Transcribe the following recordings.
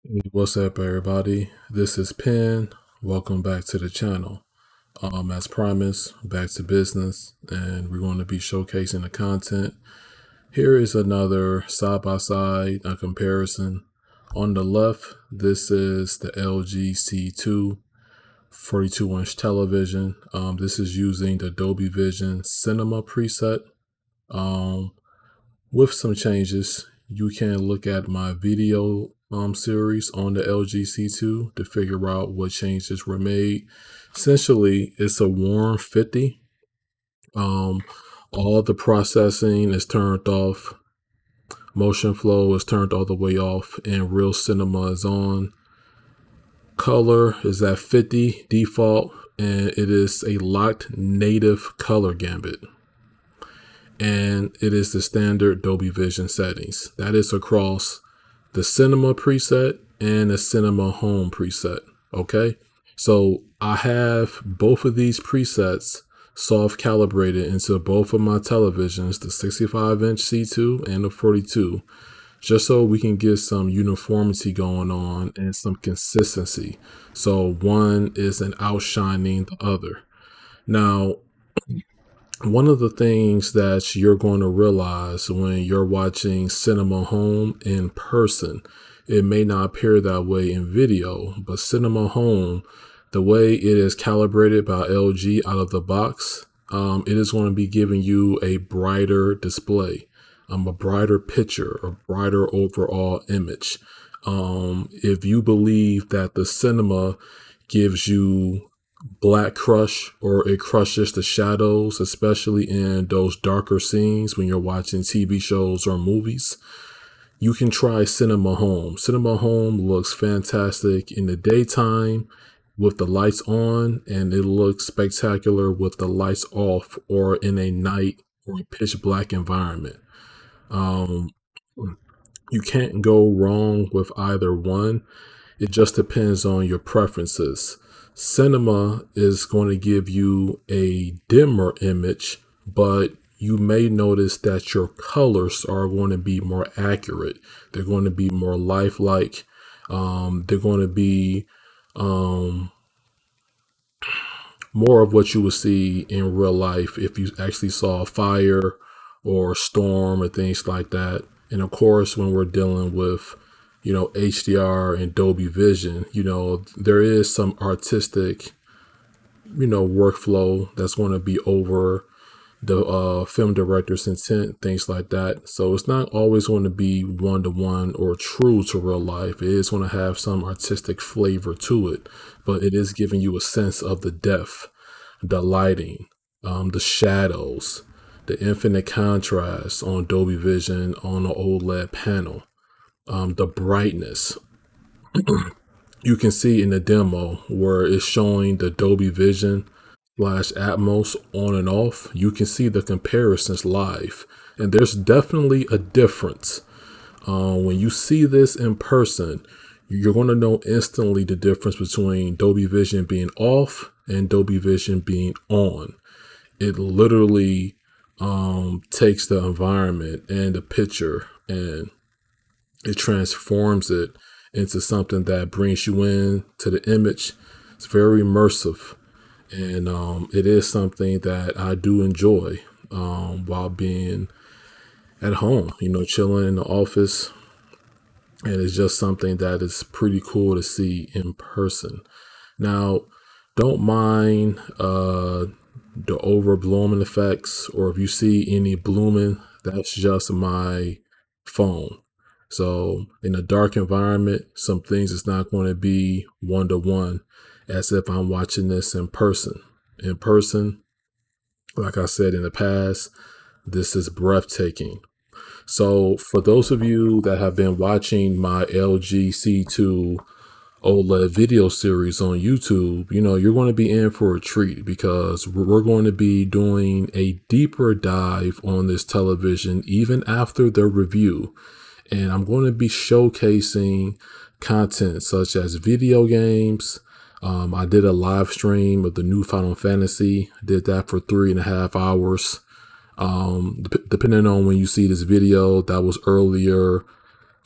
Hey, what's up, everybody? This is Penn. Welcome back to the channel. As promised, back to business, and we're going to be showcasing the content. Here is another side-by-side a comparison. On the left, this is the LG C2 42-inch television. This is using the Dolby Vision Cinema preset. Um, with some changes, you can look at my video series on the LG C2 to figure out what changes were made. Essentially, it's a warm 50. Um, all the processing is turned off. Motion flow is turned all the way off, and real cinema is on. Color is at 50 default, and it is a locked native color gambit, and it is the standard Dolby Vision settings. That is across the cinema preset and the cinema home preset. Okay. So I have both of these presets soft calibrated into both of my televisions, the 65-inch C2 and the 42, just so we can get some uniformity going on and some consistency. So one isn't outshining the other. Now, one of the things that you're going to realize when you're watching Cinema Home in person, it may not appear that way in video, but Cinema Home, the way it is calibrated by LG out of the box, it is going to be giving you a brighter display, a brighter picture, a brighter overall image. If you believe that the cinema gives you black crush, or it crushes the shadows, especially in those darker scenes when you're watching TV shows or movies, you can try Cinema Home. Cinema Home looks fantastic in the daytime with the lights on, and it looks spectacular with the lights off or in a night or a pitch black environment. Um, you can't go wrong with either one. It just depends on your preferences. Cinema is going to give you a dimmer image, but you may notice that your colors are going to be more accurate. They're going to be more lifelike. They're going to be more of what you would see in real life if you actually saw a fire or a storm or things like that. And of course, when we're dealing with HDR and Dolby Vision, there is some artistic, workflow that's going to be over the film director's intent, things like that. So it's not always going to be one-to-one or true to real life. It is going to have some artistic flavor to it, but it is giving you a sense of the depth, the lighting, the shadows, the infinite contrast on Dolby Vision on the OLED panel, the brightness. You can see in the demo where it's showing the Dolby Vision slash Atmos on and off. You can see the comparisons live, and there's definitely a difference. When you see this in person, you're going to know instantly the difference between Dolby Vision being off and Dolby Vision being on. It literally takes the environment and the picture, and it transforms it into something that brings you in to the image. It's very immersive, and it is something that I do enjoy while being at home, chilling in the office. And it's just something that is pretty cool to see in person. Now, don't mind the over blooming effects, or if you see any blooming, that's just my phone. So in a dark environment, some things is not going to be one-to-one as if I'm watching this in person. In person, like I said in the past, this is breathtaking. So for those of you that have been watching my LG C2 OLED video series on YouTube, you're going to be in for a treat, because we're going to be doing a deeper dive on this television even after the review. And I'm going to be showcasing content such as video games. I did a live stream of the new Final Fantasy. I did that for 3.5 hours. Depending on when you see this video, that was earlier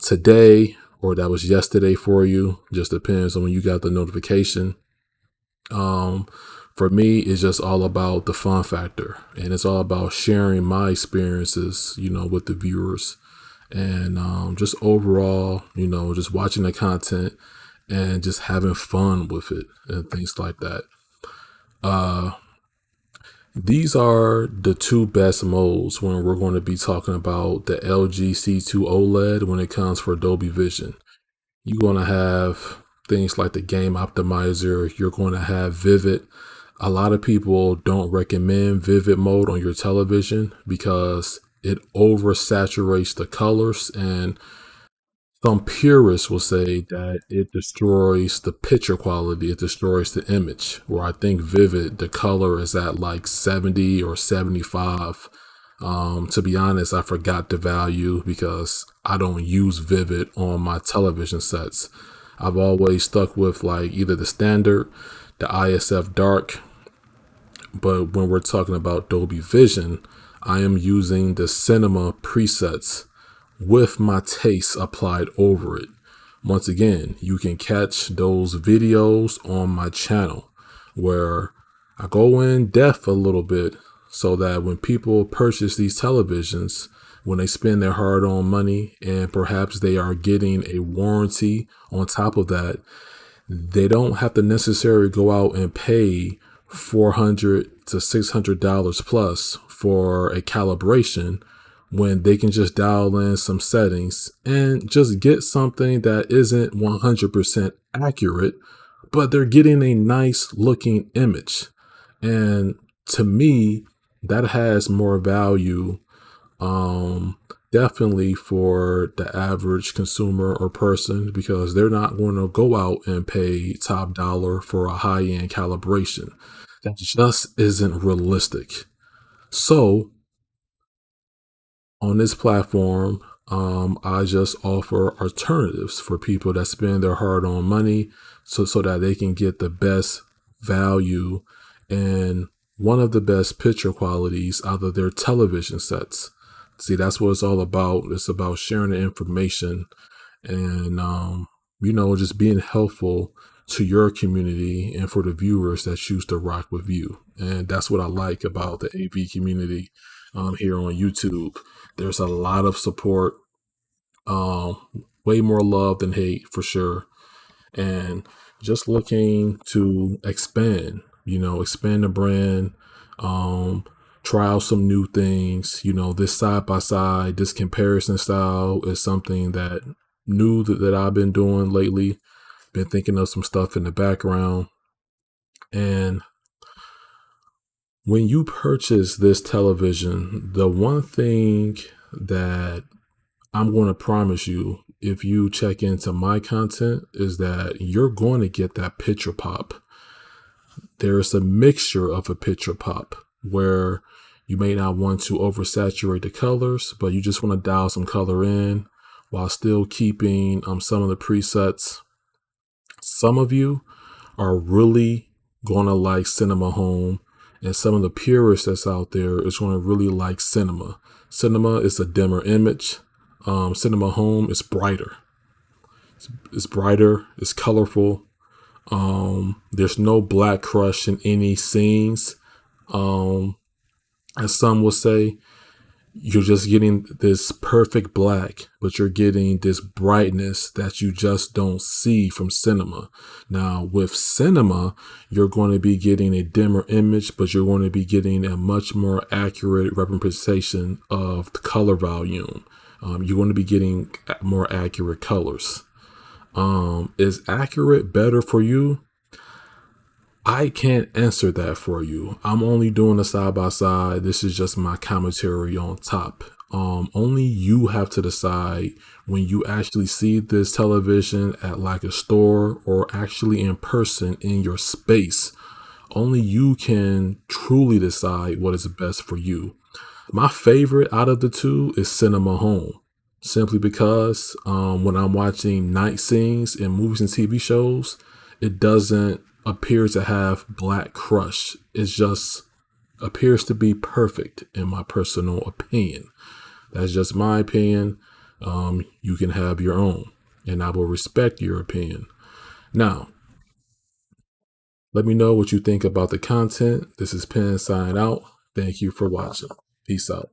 today or that was yesterday for you. Just depends on when you got the notification. For me, it's just all about the fun factor, and it's all about sharing my experiences, with the viewers, and just overall, just watching the content and just having fun with it and things like that. These are the two best modes when we're going to be talking about the LG C2 OLED when it comes for Dolby Vision. You're going to have things like the game optimizer. You're going to have vivid. A lot of people don't recommend vivid mode on your television because it oversaturates the colors, and some purists will say that it destroys the picture quality, it destroys the image. Where I think vivid, the color is at like 70 or 75. To be honest, I forgot the value because I don't use vivid on my television sets. I've always stuck with like either the standard, the ISF dark, but when we're talking about Dolby Vision, I am using the cinema presets with my taste applied over it. Once again, you can catch those videos on my channel where I go in depth a little bit so that when people purchase these televisions, when they spend their hard-earned money and perhaps they are getting a warranty on top of that, they don't have to necessarily go out and pay $400 to $600 plus for a calibration when they can just dial in some settings and just get something that isn't 100% accurate, but they're getting a nice looking image. And to me, that has more value, definitely for the average consumer or person, because they're not going to go out and pay top dollar for a high-end calibration. That just isn't realistic. So on this platform, I just offer alternatives for people that spend their hard-earned money so that they can get the best value and one of the best picture qualities out of their television sets. See, that's what it's all about. It's about sharing the information and, just being helpful to your community and for the viewers that choose to rock with you. And that's what I like about the AV community here on YouTube. There's a lot of support, way more love than hate for sure. And just looking to expand the brand, try out some new things. This side by side, this comparison style is something that new that I've been doing lately. Been thinking of some stuff in the background. And when you purchase this television, the one thing that I'm going to promise you, if you check into my content, is that you're going to get that picture pop. There's a mixture of a picture pop where you may not want to oversaturate the colors, but you just want to dial some color in while still keeping some of the presets. Some of you are really going to like Cinema Home, and some of the purists that's out there is going to really like Cinema. Cinema is a dimmer image. Cinema Home is brighter. It's brighter. It's colorful. There's no black crush in any scenes. As some will say, you're just getting this perfect black, but you're getting this brightness that you just don't see from Cinema. Now, with Cinema, you're going to be getting a dimmer image, but you're going to be getting a much more accurate representation of the color volume. You're going to be getting more accurate colors. Is accurate better for you? I can't answer that for you. I'm only doing a side by side. This is just my commentary on top. Only you have to decide when you actually see this television at like a store or actually in person in your space. Only you can truly decide what is best for you. My favorite out of the two is Cinema Home, simply because when I'm watching night scenes in movies and TV shows, it doesn't appear to have black crush. It just appears to be perfect in my personal opinion. That's just my opinion. You can have your own. and I will respect your opinion. Now, let me know what you think about the content. This is Penn signing out. Thank you for watching. Peace out.